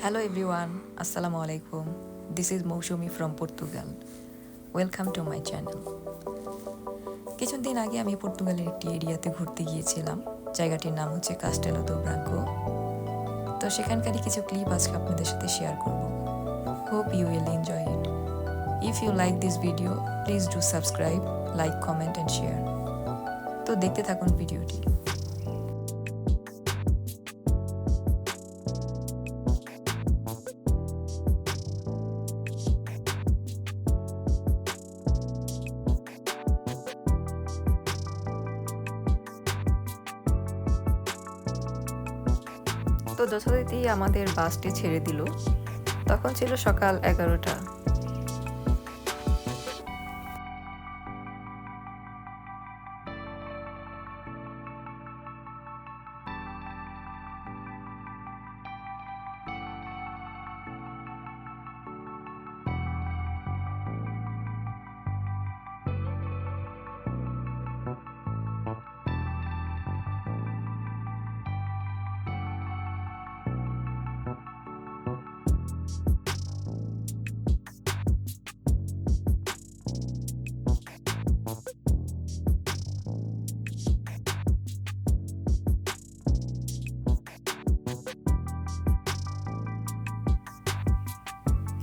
Hello everyone, Assalamu alaikum. This is Moushomi from Portugal. Welcome to my channel. কিছুদিন আগে আমি পর্তুগালের একটি এরিয়াতে ঘুরতে গিয়েছিলাম। জায়গাটির নাম হচ্ছে কাস্টেলো দো ব্রাঙ্কো। তো সেখানকারই কিছু ক্লিপ আজকে আপনাদের সাথে শেয়ার করব। Hope you will enjoy it. If you like this video, please do subscribe, like, comment and share. তো দেখতে থাকুন ভিডিওটি। তো যথারীতি আমাদের বাসটি ছেড়ে দিল। তখন ছিল সকাল 11টা।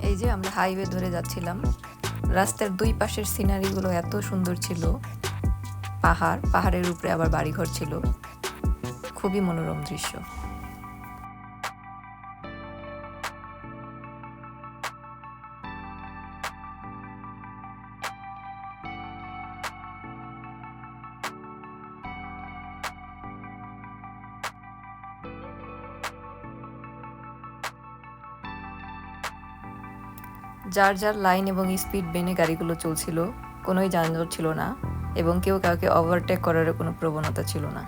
এই যে আমরা হাইওয়ে ধরে যাচ্ছিলাম। রাস্তার দুই পাশের সিনারিগুলো এত সুন্দর ছিল। পাহাড়ের উপরে আবার বাড়িঘর ছিল। খুবই মনোরম দৃশ্য। যার যার লাইন এবং স্পিড মেনে গাড়িগুলো চলছিল, কোনোই যানজট ছিল না এবং কেউ কাউকে ওভারটেক করার কোনো প্রবণতা ছিল না।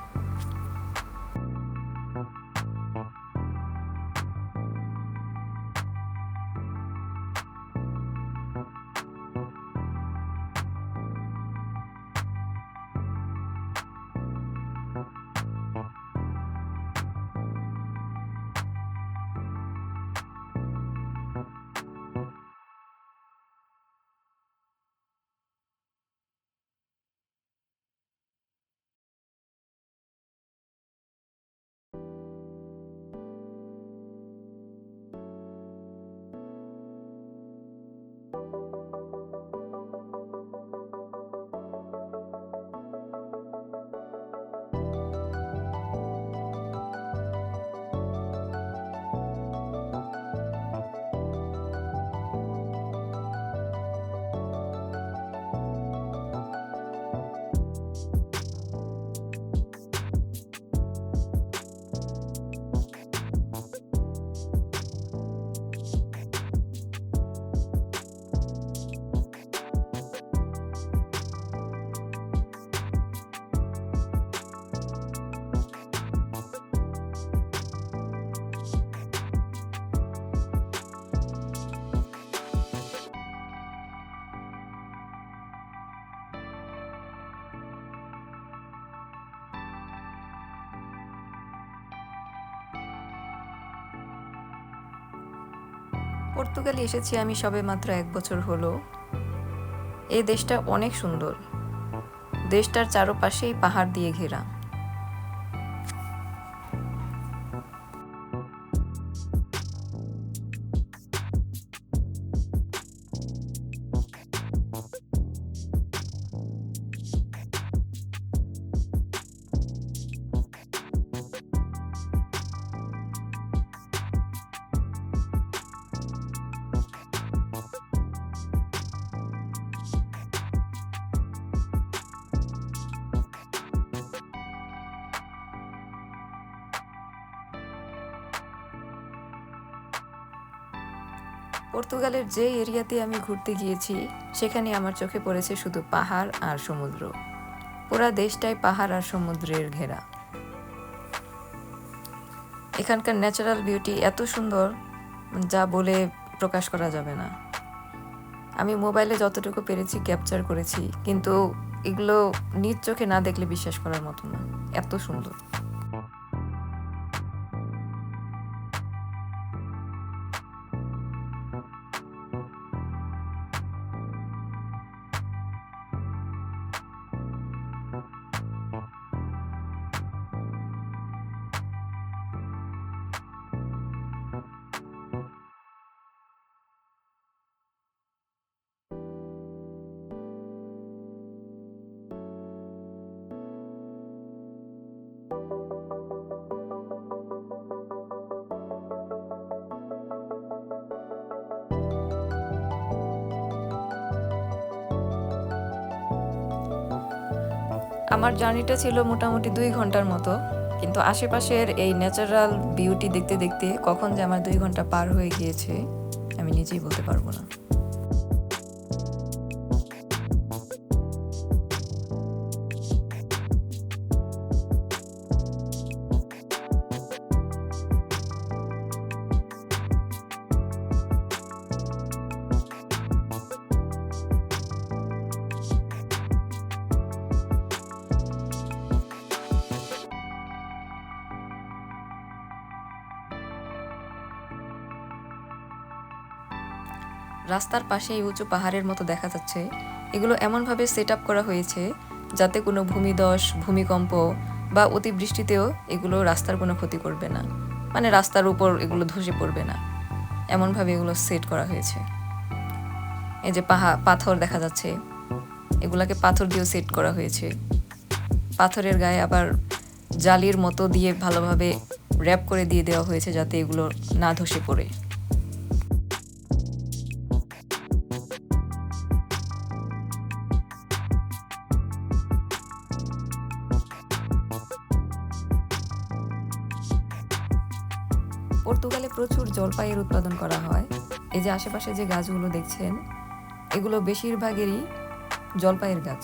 পর্তুগালে এসেছি আমি সবে মাত্র 1 বছর হলো। এই দেশটা অনেক সুন্দর। দেশটার চারপাশেই পাহাড় দিয়ে ঘেরা। পর্তুগালের যে এরিয়াতে আমি ঘুরতে গিয়েছি সেখানে আমার চোখে পড়েছে শুধু পাহাড় আর সমুদ্র। পুরা দেশটাই পাহাড় আর সমুদ্রের ঘেরা। এখানকার ন্যাচারাল বিউটি এত সুন্দর যা বলে প্রকাশ করা যাবে না। আমি মোবাইলে যতটুকু পেরেছি ক্যাপচার করেছি, কিন্তু এগুলো নিজ চোখে না দেখলে বিশ্বাস করার মতো না, এত সুন্দর। আমার জার্নিটা ছিল মোটামুটি 2 ঘন্টার মতো, কিন্তু আশেপাশের এই ন্যাচারাল বিউটি দেখতে দেখতে কখন যে আমার 2 ঘন্টা পার হয়ে গিয়েছে আমি নিজেই বলতে পারবো না। রাস্তার পাশে এই উঁচু পাহাড়ের মতো দেখা যাচ্ছে, এগুলো এমনভাবে সেট আপ করা হয়েছে যাতে কোনো ভূমিধস, ভূমিকম্প বা অতিবৃষ্টিতেও এগুলো রাস্তার কোনো ক্ষতি করবে না, মানে রাস্তার উপর এগুলো ধসে পড়বে না, এমনভাবে এগুলো সেট করা হয়েছে। এই যে পাথর দেখা যাচ্ছে, এগুলাকে পাথর দিয়েও সেট করা হয়েছে। পাথরের গায়ে আবার জালির মতো দিয়ে ভালোভাবে র্যাপ করে দিয়ে দেওয়া হয়েছে যাতে এগুলো না ধসে পড়ে। পর্তুগালে প্রচুর জলপাইয়ের উৎপাদন করা হয়। এই যে আশেপাশে যে গাছগুলো দেখছেন, এগুলো বেশিরভাগেরই জলপাইয়ের গাছ।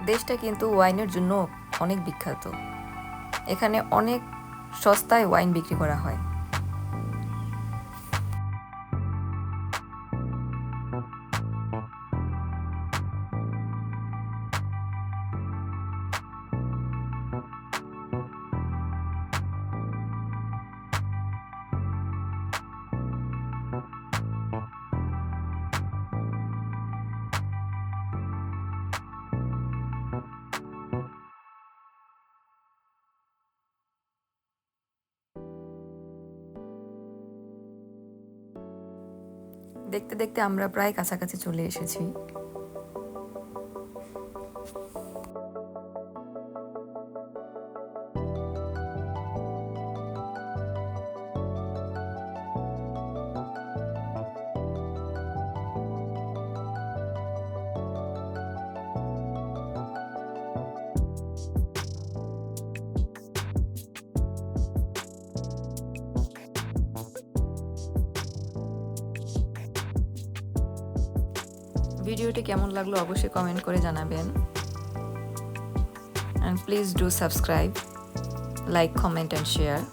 দেশটা কিন্তু ওয়াইনের জন্য অনেক বিখ্যাত। এখানে অনেক সস্তায় ওয়াইন বিক্রি করা হয়। দেখতে দেখতে আমরা প্রায় কাছাকাছি চলে এসেছি। ভিডিওটি কেমন লাগলো অবশ্যই কমেন্ট করে জানাবেন। And please do subscribe, like, comment and share.